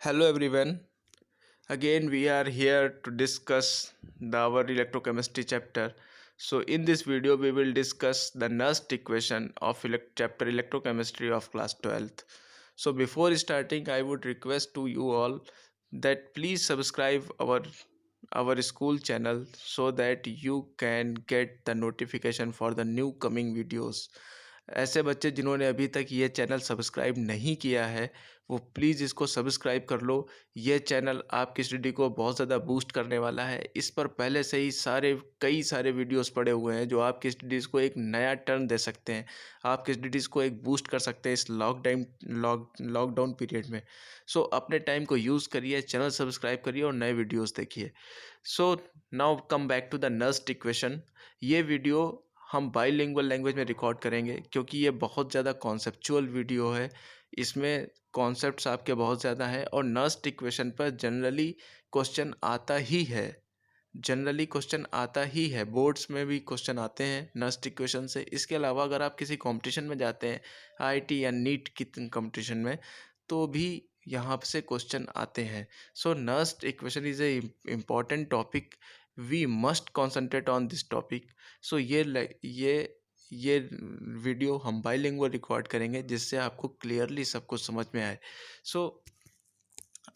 Hello everyone. Again we are here to discuss our electrochemistry chapter. So in this video we will discuss the Nernst equation of chapter electrochemistry of class 12th. So before starting I would request to you all that please subscribe our school channel so that you can get the notification for the new coming videos. ऐसे बच्चे जिन्होंने अभी तक ये channel subscribe नहीं किया है वो प्लीज़ इसको सब्सक्राइब कर लो। ये चैनल आपकी स्टडी को बहुत ज़्यादा बूस्ट करने वाला है। इस पर पहले से ही कई सारे वीडियोस पड़े हुए हैं जो आपकी स्टडीज़ को एक नया टर्न दे सकते हैं, आपकी स्टडीज़ को एक बूस्ट कर सकते हैं इस लॉकडाउन पीरियड में। सो अपने टाइम को यूज़ करिए, चैनल सब्सक्राइब करिए और नए वीडियोज़ देखिए। So now come back to the Nernst equation. ये वीडियो हम बाईलिंगुअल लैंग्वेज में रिकॉर्ड करेंगे क्योंकि ये बहुत ज़्यादा कॉन्सेप्चुअल वीडियो है। इसमें कॉन्सेप्ट्स आपके बहुत ज़्यादा हैं और नर्स्ट इक्वेशन पर जनरली क्वेश्चन आता ही है, बोर्ड्स में भी क्वेश्चन आते हैं नर्स्ट इक्वेशन से। इसके अलावा अगर आप किसी कंपटीशन में जाते हैं, आईआईटी या नीट की कंपटीशन में, तो भी यहाँ से क्वेश्चन आते हैं। So Nernst equation is a important topic, we must concentrate on this topic. So ये वीडियो हम बाईलिंगुअल रिकॉर्ड करेंगे जिससे आपको क्लियरली सब कुछ समझ में आए। सो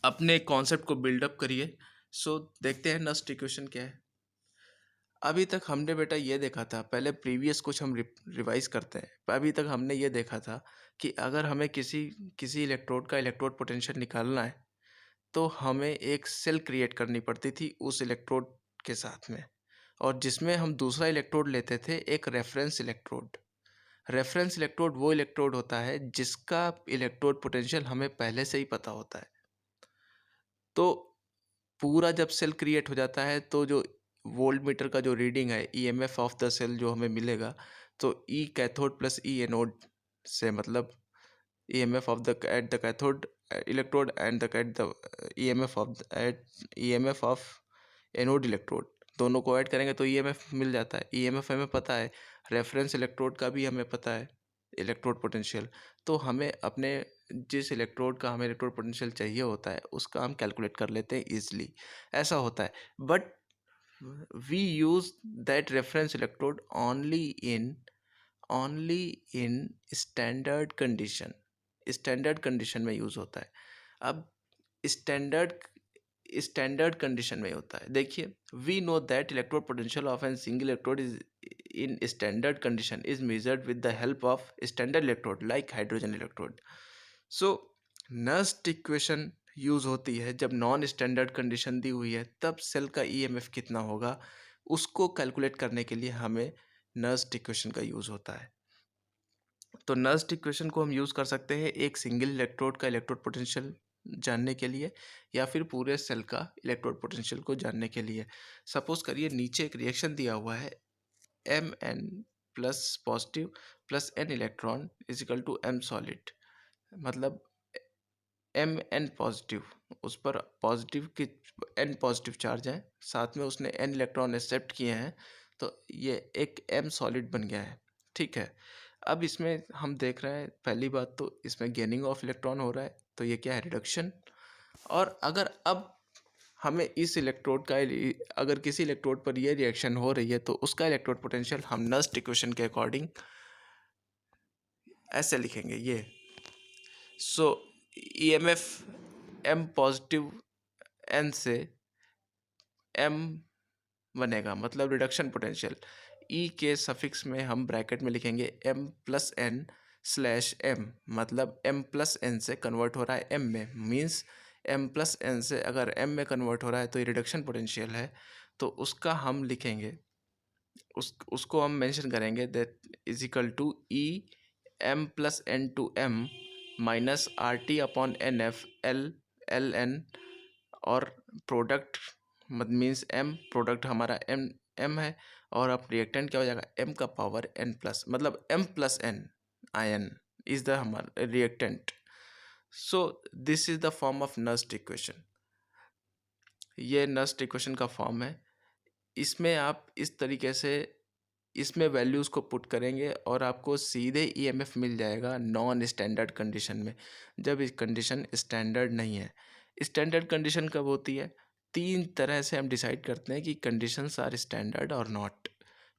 अपने कॉन्सेप्ट को बिल्डअप करिए। सो देखते हैं नर्स्ट इक्वेशन क्या है। अभी तक हमने बेटा ये देखा था, पहले प्रीवियस कुछ हम रिवाइज करते हैं। अभी तक हमने ये देखा था कि अगर हमें किसी किसी इलेक्ट्रोड का इलेक्ट्रोड पोटेंशियल निकालना है तो हमें एक सेल क्रिएट करनी पड़ती थी उस इलेक्ट्रोड के साथ में, और जिसमें हम दूसरा इलेक्ट्रोड लेते थे, एक रेफरेंस इलेक्ट्रोड। रेफरेंस इलेक्ट्रोड वो इलेक्ट्रोड होता है जिसका इलेक्ट्रोड पोटेंशियल हमें पहले से ही पता होता है। तो पूरा जब सेल क्रिएट हो जाता है तो जो वोल्ट मीटर का जो रीडिंग है, ईएमएफ ऑफ द सेल जो हमें मिलेगा, तो ई कैथोड प्लस ई एनोड से, मतलब EMF of the at the cathode electrode and the at the EMF of anode electrode, दोनों को ऐड करेंगे तो ईएमएफ मिल जाता है। ईएमएफ हमें पता है, रेफरेंस इलेक्ट्रोड का भी हमें पता है इलेक्ट्रोड पोटेंशियल। तो हमें अपने जिस इलेक्ट्रोड का हमें इलेक्ट्रोड पोटेंशियल चाहिए होता है उसका हम कैलकुलेट कर लेते हैं ईजिली। ऐसा होता है, but we use that reference electrode only in standard condition में यूज़ होता है। अब स्टैंडर्ड स्टैंडर्ड कंडीशन में होता है। देखिए, we know that electrode potential of an single electrode is in standard condition is measured with the help of standard electrode like hydrogen electrode. So Nernst equation use होती है जब non standard condition दी हुई है, तब cell का EMF कितना होगा उसको कैलकुलेट करने के लिए हमें नर्स्ट इक्वेशन का यूज़ होता है। तो नर्स्ट इक्वेशन को हम यूज़ कर सकते हैं एक सिंगल इलेक्ट्रोड का इलेक्ट्रोड पोटेंशियल जानने के लिए, या फिर पूरे सेल का इलेक्ट्रोड पोटेंशियल को जानने के लिए। सपोज करिए नीचे एक रिएक्शन दिया हुआ है, M N plus positive plus N electron equal to M solid, मतलब एम एन पॉजिटिव, उस पर पॉजिटिव की एन पॉजिटिव चार्ज है, साथ में उसने एन इलेक्ट्रॉन एक्सेप्ट किए हैं, तो ये एक एम सॉलिड बन गया है। ठीक है, अब इसमें हम देख रहे हैं, पहली बात तो इसमें गेनिंग ऑफ इलेक्ट्रॉन हो रहा है, तो ये क्या है, रिडक्शन। और अगर अब हमें इस इलेक्ट्रोड का, अगर किसी इलेक्ट्रोड पर ये रिएक्शन हो रही है तो उसका इलेक्ट्रोड पोटेंशियल हम नर्स्ट इक्वेशन के अकॉर्डिंग ऐसे लिखेंगे ये। सो ईएमएफ एम पॉजिटिव एन से एम बनेगा, मतलब रिडक्शन पोटेंशियल। ई के सफिक्स में हम ब्रैकेट में लिखेंगे M plus N slash M, मतलब एम प्लस एन से कन्वर्ट हो रहा है एम में, मीन्स एम प्लस एन से अगर एम में कन्वर्ट हो रहा है तो ये रिडक्शन पोटेंशियल है। तो उसका हम लिखेंगे, उसको हम मेंशन करेंगे that is equal to E M plus N to M minus R T upon N F L N, और प्रोडक्ट मीन्स एम, प्रोडक्ट हमारा एम है, और अब रिएक्टेंट क्या हो जाएगा, एम का पावर एन प्लस, मतलब M plus N ion is the हमारा reactant. So this is the form of Nernst equation. ये नर्स्ट इक्वेशन का फॉर्म है। इसमें आप इस तरीके से इसमें वैल्यूज़ को पुट करेंगे और आपको सीधे ईएमएफ मिल जाएगा नॉन स्टैंडर्ड कंडीशन में, जब इस कंडीशन स्टैंडर्ड नहीं है। स्टैंडर्ड कंडीशन कब होती है? 3 तरह से हम डिसाइड करते हैं कि कंडीशंस आर स्टैंडर्ड और नॉट।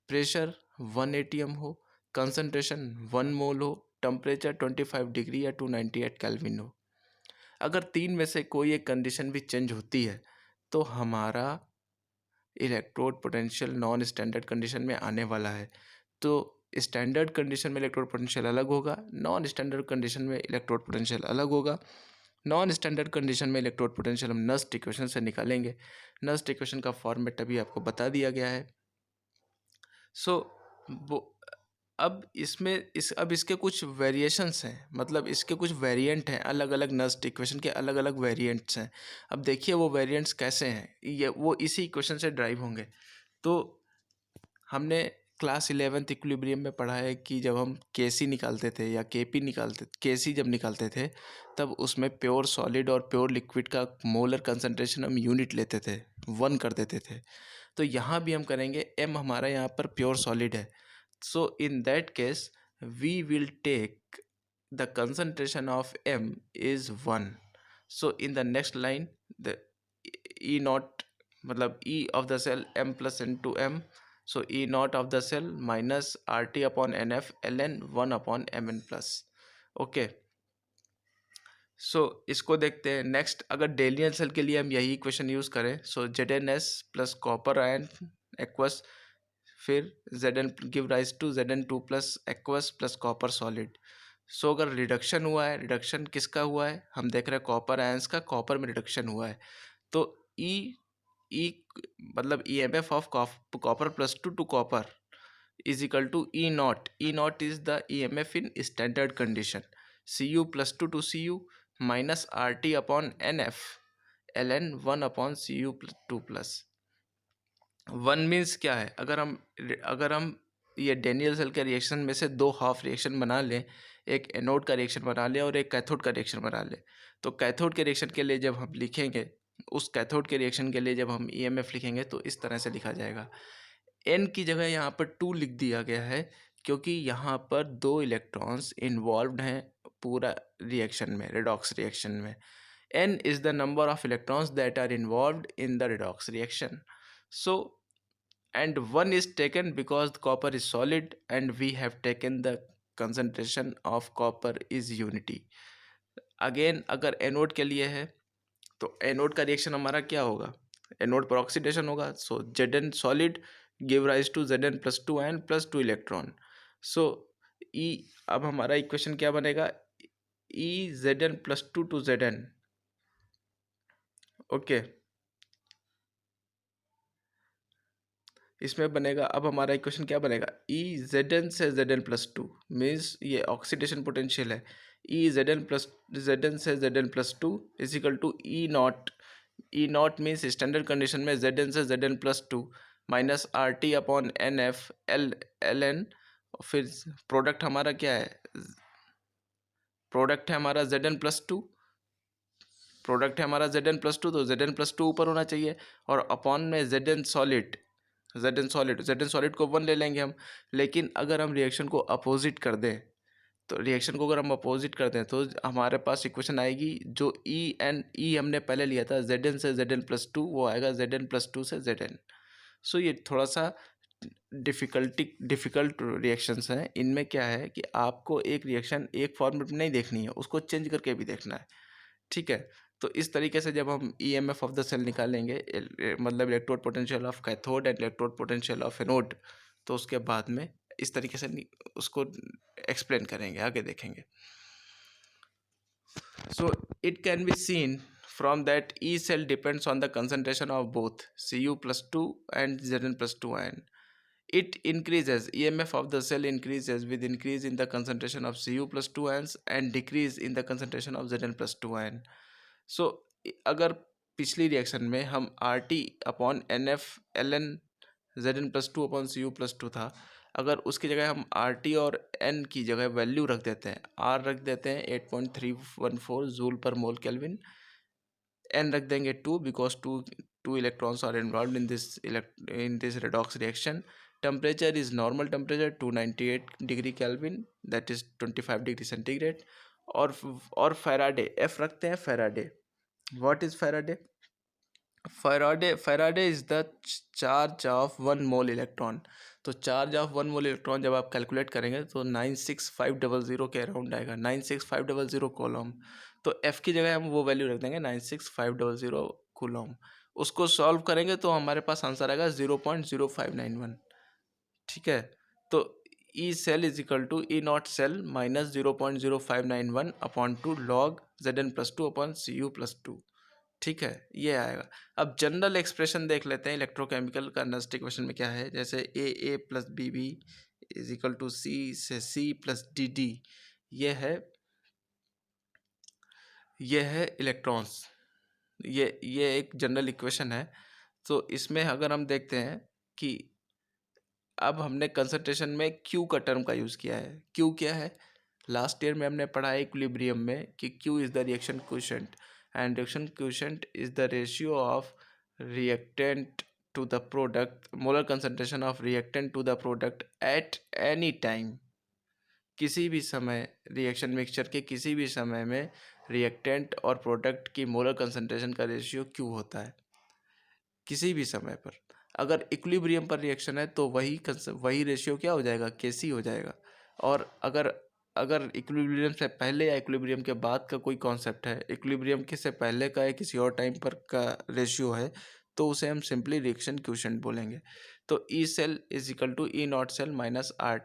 प्रेशर 1 एटीएम हो, कंसंट्रेशन 1 मोल हो, टेम्परेचर 25 डिग्री या 298 केल्विन हो। अगर 3 में से कोई एक कंडीशन भी चेंज होती है तो हमारा electrode potential non standard condition में आने वाला है। तो स्टैंडर्ड कंडीशन में इलेक्ट्रोड पोटेंशियल अलग होगा, नॉन स्टैंडर्ड कंडीशन में इलेक्ट्रोड पोटेंशियल अलग होगा। नॉन स्टैंडर्ड कंडीशन में इलेक्ट्रोड पोटेंशियल हम नस्ट इक्वेशन से निकालेंगे। नस्ट इक्वेशन का फॉर्मेट अभी आपको बता दिया गया है। सो अब इसके कुछ वेरिएशंस हैं, मतलब इसके कुछ वेरिएंट हैं, अलग अलग नस्ट इक्वेशन के अलग अलग वेरिएंट्स हैं। अब देखिए वो वेरिएंट्स कैसे हैं, ये वो इसी इक्वेशन से ड्राइव होंगे। तो हमने क्लास 11th इक्विलिब्रियम में पढ़ा है कि जब हम केसी निकालते थे या केपी निकालते, केसी जब निकालते थे तब उसमें प्योर सॉलिड और प्योर लिक्विड का मोलर कंसंट्रेशन हम यूनिट लेते थे, 1 कर देते थे। तो यहाँ भी हम करेंगे, m हमारा यहाँ पर प्योर सॉलिड है, so in that case we will take the concentration of m is 1. So in the next line the E naught मतलब E of the cell m plus n to m, so E naught of the cell minus RT upon NF ln 1 upon mn plus। Okay, सो इसको देखते हैं next. अगर डेलियन cell के लिए हम यही equation use करें, so ZnS plus copper ion aqueous, फिर Zn give rise to Zn2 plus aqueous plus copper solid. So अगर रिडक्शन हुआ है, रिडक्शन किसका हुआ है, हम देख रहे हैं कॉपर आयंस का, कॉपर में रिडक्शन हुआ है, तो ई मतलब EMF of copper plus two copper is equal to E naught is the EMF in standard condition, Cu plus two Cu minus RT upon NF ln 1 upon Cu2 plus 1 means क्या है, अगर हम ये Daniel cell के reaction में से 2 half reaction बना लें, एक एनोड का रिएक्शन बना लें और एक कैथोड का रिएक्शन बना लें, तो कैथोड के रिएक्शन के लिए जब हम लिखेंगे, उस कैथोड के रिएक्शन के लिए जब हम EMF लिखेंगे तो इस तरह से लिखा जाएगा। n की जगह यहाँ पर 2 लिख दिया गया है क्योंकि यहाँ पर 2 इलेक्ट्रॉन्स इन्वॉल्व्ड हैं पूरा रिएक्शन में, रेडॉक्स रिएक्शन में। n is the number of electrons that are involved in the redox reaction. So and 1 is taken because the copper is solid and we have taken the concentration of copper is unity. Again अगर anode के लिए है तो anode का reaction हमारा क्या होगा, anode पर ऑक्सीडेशन होगा, so Zn solid give rise to Zn plus 2 ion plus 2 electron. So E अब हमारा इक्वेशन क्या बनेगा, E Zn plus 2 to Zn। Okay, इसमें बनेगा, अब हमारा इक्वेशन क्या बनेगा, E Zn से Zn प्लस 2 मीन्स ये ऑक्सीडेशन पोटेंशियल है, E Zn से Zn plus 2 is equal to E naught means standard condition में Zn से Zn plus 2 minus RT upon NF ln, फिर प्रोडक्ट हमारा क्या है, प्रोडक्ट है हमारा Zn प्लस 2, प्रोडक्ट है हमारा Zn प्लस 2, तो Zn प्लस 2 ऊपर होना चाहिए, और अपॉन में Zn सॉलिड को 1 ले लेंगे हम। लेकिन अगर हम रिएक्शन को अपोजिट कर दें, तो रिएक्शन को अगर हम अपोजिट कर दें तो हमारे पास इक्वेशन आएगी जो ई हमने पहले लिया था Zn से Zn प्लस 2, वो आएगा Zn प्लस 2 से Zn। सो ये थोड़ा सा डिफ़िकल्ट रिएक्शंस हैं। इनमें क्या है कि आपको एक रिएक्शन एक फॉर्मेट में नहीं देखनी है, उसको चेंज करके भी देखना है, ठीक है। तो इस तरीके से जब हम EMF ऑफ द सेल निकालेंगे, मतलब electrode potential of cathode and electrode potential of anode, तो उसके बाद में इस तरीके से उसको एक्सप्लेन करेंगे, आगे देखेंगे। So it can be seen from that E cell depends on the concentration of both Cu plus 2 and Zn plus 2 ion. It increases, EMF of the cell increases with increase in the concentration of Cu plus 2 ions and decrease in the concentration of Zn plus 2 ion. So अगर पिछली reaction में हम RT upon NF ln Zn plus 2 upon Cu plus 2 था, अगर उसकी जगह हम RT और N की जगह वैल्यू रख देते हैं, R रख देते हैं 8.314 जूल पर मोल केल्विन, N रख देंगे 2 because two electrons are involve in this redox reaction. Temperature is normal temperature 298 degree Kelvin, that is 25 degree centigrade. और फैराडे F रखते हैं, Faraday What is Faraday? Faraday is the charge of 1 mole electron. तो charge of 1 mole electron जब आप calculate करेंगे तो 96500 के around आएगा, 96500 कोलॉम। तो एफ की जगह हम वो वैल्यू रख देंगे 96500 कोलॉम। उसको सॉल्व करेंगे तो हमारे पास आंसर आएगा 0.0591। ठीक है। तो E cell is equal to E naught cell minus 0.0591 upon two log Zn+2 upon Cu+2। ठीक है, ये आएगा। अब जनरल एक्सप्रेशन देख लेते हैं इलेक्ट्रोकेमिकल का नस्ट इक्वेशन में क्या है। जैसे A plus B B is equal to C से सी प्लस डी डी। ये है इलेक्ट्रॉन्स। ये एक जनरल इक्वेशन है। तो इसमें अगर हम देखते हैं कि अब हमने कंसंट्रेशन में क्यू का टर्म का यूज़ किया है। क्यू क्या है? लास्ट ईयर में हमने पढ़ा है इक्विलिब्रियम में कि Q is the reaction quotient and reaction quotient is the ratio of reactant to the product, molar concentration of reactant to the product at any time. किसी भी समय रिएक्शन मिक्सचर के किसी भी समय में रिएक्टेंट और प्रोडक्ट की मोलर कंसंट्रेशन का रेशियो क्यू होता है किसी भी समय पर। अगर इक्विलिब्रियम पर रिएक्शन है तो वही रेशियो क्या हो जाएगा? केसी हो जाएगा। और अगर अगर इक्विलिब्रियम से पहले या इक्विलिब्रियम के बाद का कोई कॉन्सेप्ट है, इक्विलिब्रियम के से पहले का या किसी और टाइम पर का रेशियो है, तो उसे हम सिंपली रिएक्शन क्वोशेंट बोलेंगे। तो E cell is equal to E naught cell minus R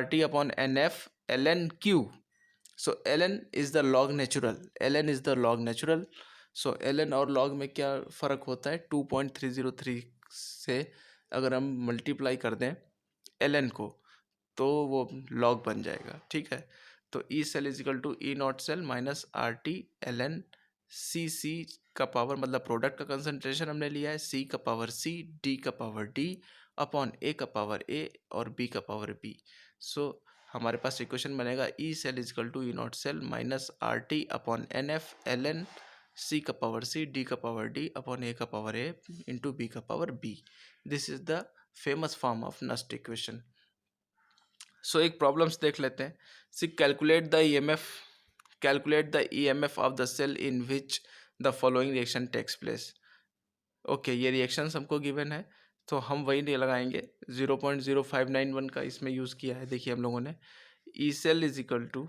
T upon N F L N Q. So ln is the log natural, ln is the log natural. So ln और log में क्या फ़र्क होता है? 2.303 से अगर हम multiply कर दें ln को तो वो लॉग बन जाएगा। ठीक है। तो E cell is equal to E naught cell minus R T ln C का पावर, मतलब प्रोडक्ट का कंसंट्रेशन हमने लिया है, सी का पावर सी, डी का पावर डी अपॉन ए का पावर ए और बी का पावर बी। सो हमारे पास इक्वेशन बनेगा E cell is equal to E naught cell minus R T upon N F L N C का पावर सी, डी का power D upon A का power A into B का power B. This is the famous form of Nernst equation. So एक problems देख लेते हैं। C calculate the E M F of the cell in which the following reaction takes place. Okay, ये reactions हमको given है तो हम वही नहीं लगाएंगे। 0.0591 का इसमें यूज़ किया है। देखिए हम लोगों ने E cell is equal to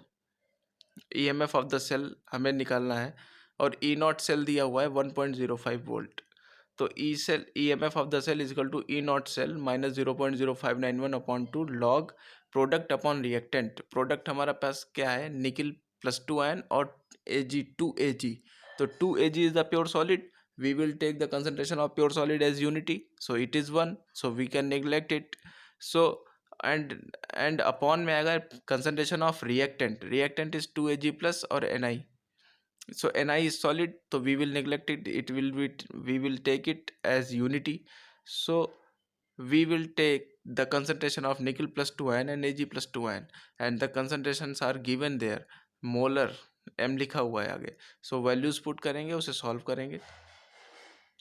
E M F of the cell हमें निकालना है और ई नॉट सेल दिया हुआ है 1.05 वोल्ट। तो E M F of the cell is equal to E naught cell minus 0.0591 upon two log product upon reactant. Product हमारा पास क्या है? निकिल प्लस 2 आयन और Ag 2Ag। तो 2Ag is the pure solid. We will take the concentration of pure solid as unity, so it is 1, so we can neglect it. So and upon में अगर concentration of reactant is 2Ag plus और Ni, so Ni is solid, so we will neglect it. We will take it as unity. So we will take the concentration of nickel plus 2 ion and Ag plus 2 ion, and the concentrations are given there, molar m लिखा हुआ है आगे। So values put करेंगे, उसे solve करेंगे।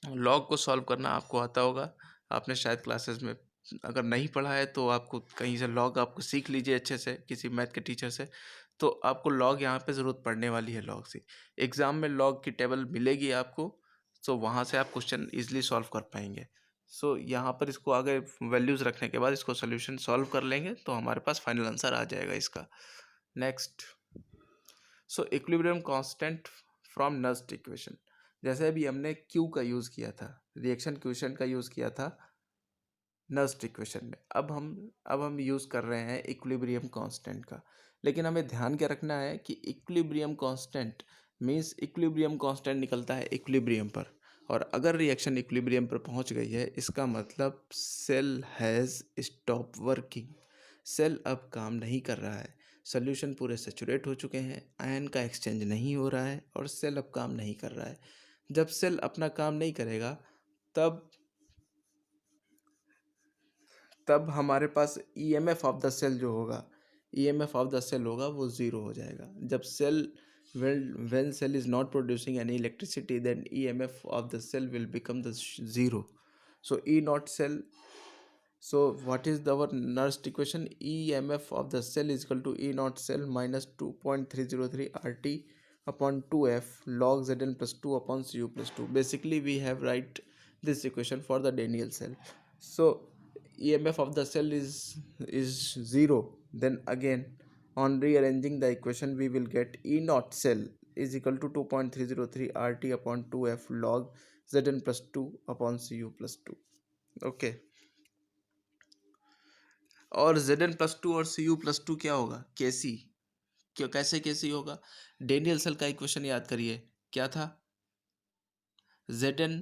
Log को solve करना आपको आता होगा, आपने शायद क्लासेस में अगर नहीं पढ़ा है तो आपको कहीं से लॉग आपको सीख लीजिए अच्छे से किसी मैथ के टीचर से। तो आपको लॉग यहाँ पे ज़रूरत पड़ने वाली है। लॉग से एग्ज़ाम में लॉग की टेबल मिलेगी आपको, तो वहाँ से आप क्वेश्चन ईजिली सॉल्व कर पाएंगे। सो यहाँ पर इसको आगे वैल्यूज़ रखने के बाद इसको सोल्यूशन सॉल्व कर लेंगे तो हमारे पास फाइनल आंसर आ जाएगा इसका। Next, so equilibrium constant from Nernst equation. जैसे अभी हमने क्यू का यूज़ किया था, रिएक्शन क्वोशेंट का यूज़ किया था नस्ट इक्वेशन में। अब हम यूज़ कर रहे हैं इक्विलिब्रियम कांस्टेंट का। लेकिन हमें ध्यान क्या रखना है कि equilibrium constant means equilibrium constant निकलता है इक्विलिब्रियम पर, और अगर रिएक्शन इक्विलिब्रियम पर पहुंच गई है इसका मतलब cell has stop working. Cell अब काम नहीं कर रहा है, सोल्यूशन पूरे सेचुरेट हो चुके हैं, आयन का एक्सचेंज नहीं हो रहा है और सेल अब काम नहीं कर रहा है। जब सेल अपना काम नहीं करेगा तब हमारे पास ईएमएफ ऑफ द सेल जो होगा, ईएमएफ ऑफ द सेल होगा वो ज़ीरो हो जाएगा। जब cell when cell is not producing any electricity, then EMF of the cell will become the zero. So E not cell, so what is our Nernst equation? EMF of the cell is equal to E not cell minus 2.303 RT upon 2f log Zn plus 2 upon Cu plus 2. Basically we have write this equation for the Daniell cell. So EMF of the cell is 0. Then again on rearranging the equation we will get E naught cell is equal to 2.303 RT upon 2f log Zn plus 2 upon Cu plus 2. Okay, और Zn plus 2 और Cu plus 2 क्या होगा? Kc. क्यों, कैसे Kc होगा? Daniel cell का equation याद करिए, क्या था? Zn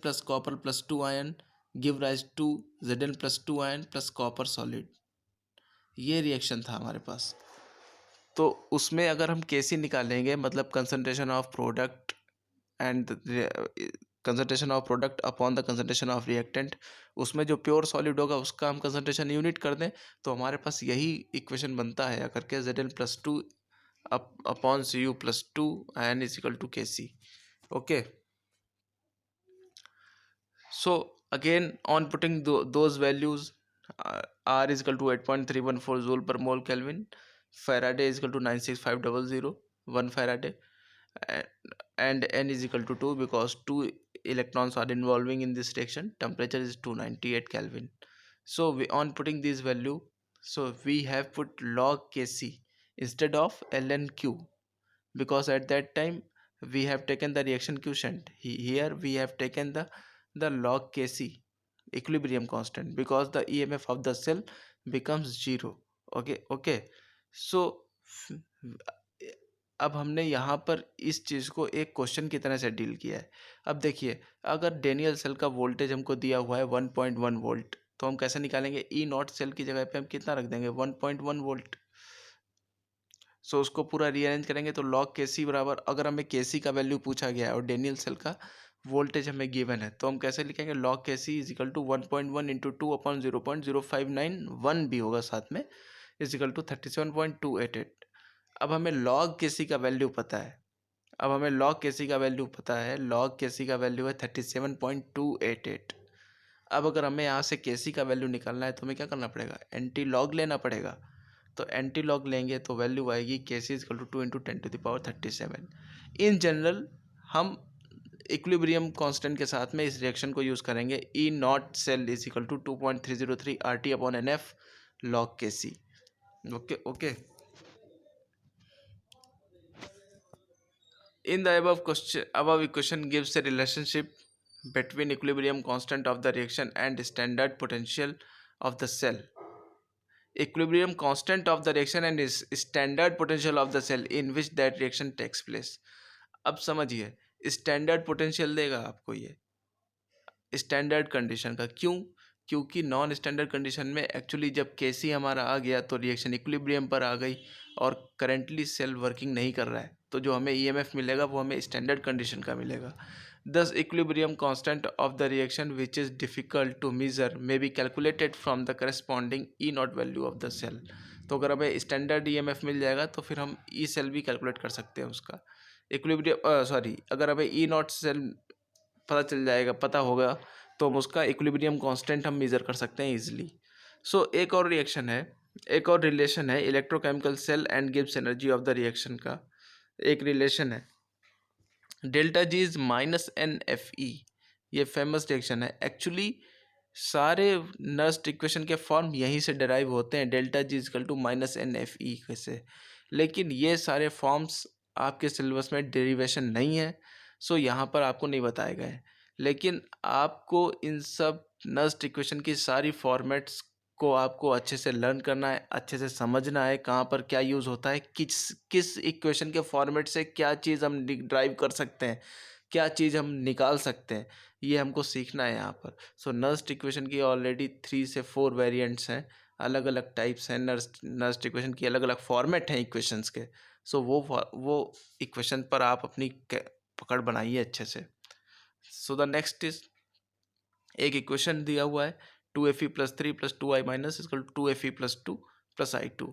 plus copper plus 2 ion give rise to Zn plus 2 ion plus copper solid. ये रिएक्शन था हमारे पास. तो उसमें अगर हम Kc निकालेंगे, मतलब concentration of product and concentration of product upon the concentration of reactant, उसमें जो प्योर सॉलिड होगा उसका हम कंसंट्रेशन यूनिट कर दें, तो हमारे पास यही इक्वेशन बनता है अगर के Zn plus 2 upon Cu plus 2 ion is equal to Kc. Okay, so again on putting those values, R is equal to 8.314 joule per mole Kelvin, Faraday is equal to 96500 1 Faraday, and N is equal to 2 because 2 electrons are involving in this reaction. Temperature is 298 Kelvin. So we on putting this value, so we have put log Kc instead of ln Q, because at that time we have taken the reaction quotient. Here we have taken the log Kc equilibrium constant, because the EMF of the cell becomes 0. okay. So अब हमने यहाँ पर इस चीज़ को एक question की तरह से डील किया है. अब देखिए, अगर डेनियल सेल का वोल्टेज हमको दिया हुआ है 1.1 वोल्ट, तो हम कैसे निकालेंगे? ई नॉट सेल की जगह पे हम कितना रख देंगे? 1.1 वोल्ट. सो उसको पूरा रीअरेंज करेंगे तो लॉग के सी बराबर, अगर हमें के सी का वैल्यू पूछा गया है और डेनियल सेल का वोल्टेज हमें गिवन है, तो हम कैसे लिखेंगे? Log K C is equal to 1.1 into 2 upon 0.0591 भी होगा साथ में, इज इक्वल टू 37.288. अब हमें लॉग के सी का वैल्यू पता है. लॉग के सी का वैल्यू है 37.288. अब अगर हमें यहाँ से के सी का वैल्यू निकालना है तो हमें क्या करना पड़ेगा? एंटी लॉग लेना पड़ेगा. तो एंटी लॉग लेंगे तो वैल्यू आएगी K C is equal to 2 into 10⁻37. In general हम इक्विलिब्रियम कांस्टेंट के साथ में इस रिएक्शन को यूज़ करेंगे. E naught cell is equal to 2.303 RT upon NF log K C. Okay. In the above equation gives a relationship between equilibrium constant of the reaction and standard potential of the cell. Equilibrium constant of the reaction and is standard potential of the cell in which that reaction takes place. अब समझिए, standard potential देगा आपको ये standard condition का. क्योंकि non standard condition में actually जब केसी हमारा आ गया तो रिएक्शन इक्विलिब्रियम पर आ गई और करेंटली सेल वर्किंग नहीं कर रहा है, तो जो हमें ईएमएफ मिलेगा वो हमें स्टैंडर्ड कंडीशन का मिलेगा. Thus equilibrium constant of the reaction, which is difficult to measure, may be calculated from the corresponding E naught value of the cell. तो अगर हमें स्टैंडर्ड ईएमएफ मिल जाएगा तो फिर हम ई सेल भी कैलकुलेट कर सकते हैं उसका. अगर हमें ई नॉट सेल पता होगा तो हम उसका इक्विलिब्रियम कांस्टेंट हम मेजर कर सकते हैं इजीली. सो एक और रिलेशन है electrochemical cell and Gibbs energy of the reaction का. एक रिलेशन है डेल्टा जी इज -NFE. ये फेमस रिएक्शन है. एक्चुअली सारे नर्स्ट इक्वेशन के फॉर्म यहीं से डिराइव होते हैं, delta G is equal to -NFE से. लेकिन ये सारे फॉर्म्स आपके सिलेबस में डेरिवेशन नहीं है, सो यहाँ पर आपको नहीं बताए गए. लेकिन आपको इन सब नर्स्ट इक्वेशन की सारी फॉर्मेट्स को आपको अच्छे से लर्न करना है, अच्छे से समझना है कहाँ पर क्या यूज़ होता है, किस इक्वेशन के फॉर्मेट से क्या चीज़ हम ड्राइव कर सकते हैं, क्या चीज़ हम निकाल सकते हैं, ये हमको सीखना है यहाँ पर. सो नर्स्ट इक्वेशन की ऑलरेडी 3 से 4 वेरिएंट्स हैं, अलग अलग टाइप्स हैं. नर्स्ट इक्वेशन की अलग अलग फॉर्मेट हैं इक्वेशंस के. सो वो इक्वेशन पर आप अपनी पकड़ बनाइए अच्छे से. सो द नेक्स्ट इज, एक इक्वेशन दिया हुआ है 2Fe plus 3 plus 2I minus equal 2Fe plus 2 plus I2.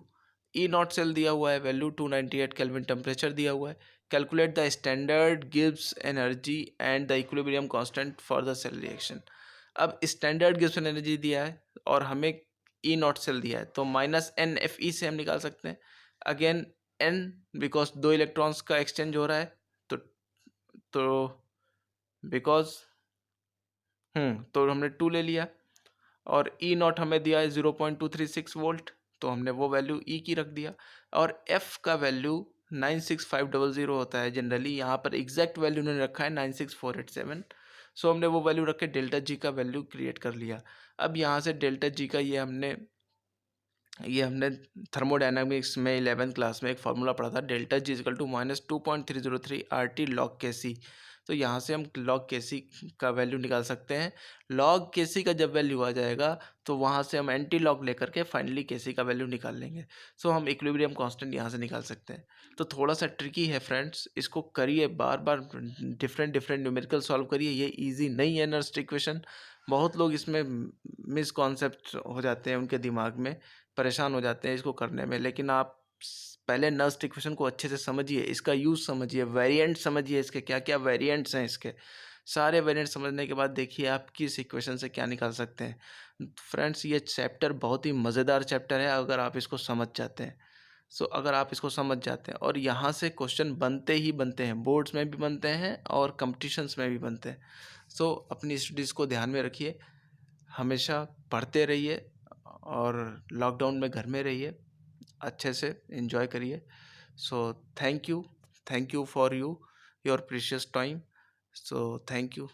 E naught cell दिया हुआ है, वैल्यू 298 केल्विन, टेम्परेचर दिया हुआ है. Calculate the standard Gibbs energy and the equilibrium constant for the cell reaction. अब स्टैंडर्ड गिब्स एनर्जी दिया है और हमें ई नॉट सेल दिया है, तो -NFE से हम निकाल सकते हैं. अगेन n बिकॉज 2 इलेक्ट्रॉन्स का एक्सचेंज हो रहा है, तो बिकॉज तो हमने 2 ले लिया। और ई नॉट हमें दिया है 0.236 वोल्ट, तो हमने वो वैल्यू ई की रख दिया। और एफ का वैल्यू 96500 होता है जनरली, यहाँ पर एग्जैक्ट वैल्यू उन्होंने रखा है 96487। सो हमने वो वैल्यू रख के डेल्टा जी का वैल्यू क्रिएट कर लिया। अब यहाँ से डेल्टा जी का ये हमने थर्मोडायनामिक्स में 11th क्लास में एक फार्मूला पढ़ा था, delta G is equal to -2.303 RT log Kc। तो यहाँ से हम log Kc का वैल्यू निकाल सकते हैं। log Kc का जब वैल्यू आ जाएगा तो वहाँ से हम एंटी लॉग लेकर के फाइनली Kc का वैल्यू निकाल लेंगे। सो हम इक्विलिब्रियम कांस्टेंट यहाँ से निकाल सकते हैं। तो थोड़ा सा ट्रिकी है फ्रेंड्स, इसको करिए बार बार, डिफरेंट न्यूमेरिकल सॉल्व करिए, ये ईजी नहीं है नर्स्ट इक्वेशन। बहुत लोग इसमें मिसकॉन्सेप्ट हो जाते हैं, उनके दिमाग में परेशान हो जाते हैं इसको करने में। लेकिन आप पहले नर्स्ट इक्वेशन को अच्छे से समझिए, इसका यूज़ समझिए, वेरिएंट समझिए, इसके क्या क्या वेरिएंट्स हैं, इसके सारे वेरिएंट समझने के बाद देखिए आप किस इक्वेशन से क्या निकाल सकते हैं। फ्रेंड्स, ये चैप्टर बहुत ही मज़ेदार चैप्टर है अगर आप इसको समझ जाते हैं। अगर आप इसको समझ जाते हैं, और यहाँ से क्वेश्चन बनते ही बनते हैं, बोर्ड्स में भी बनते हैं और कंपटीशंस में भी बनते हैं। अपनी स्टडीज़ को ध्यान में रखिए, हमेशा पढ़ते रहिए, और लॉकडाउन में घर में रहिए, अच्छे से एंजॉय करिए। Thank you for your precious time. Thank you.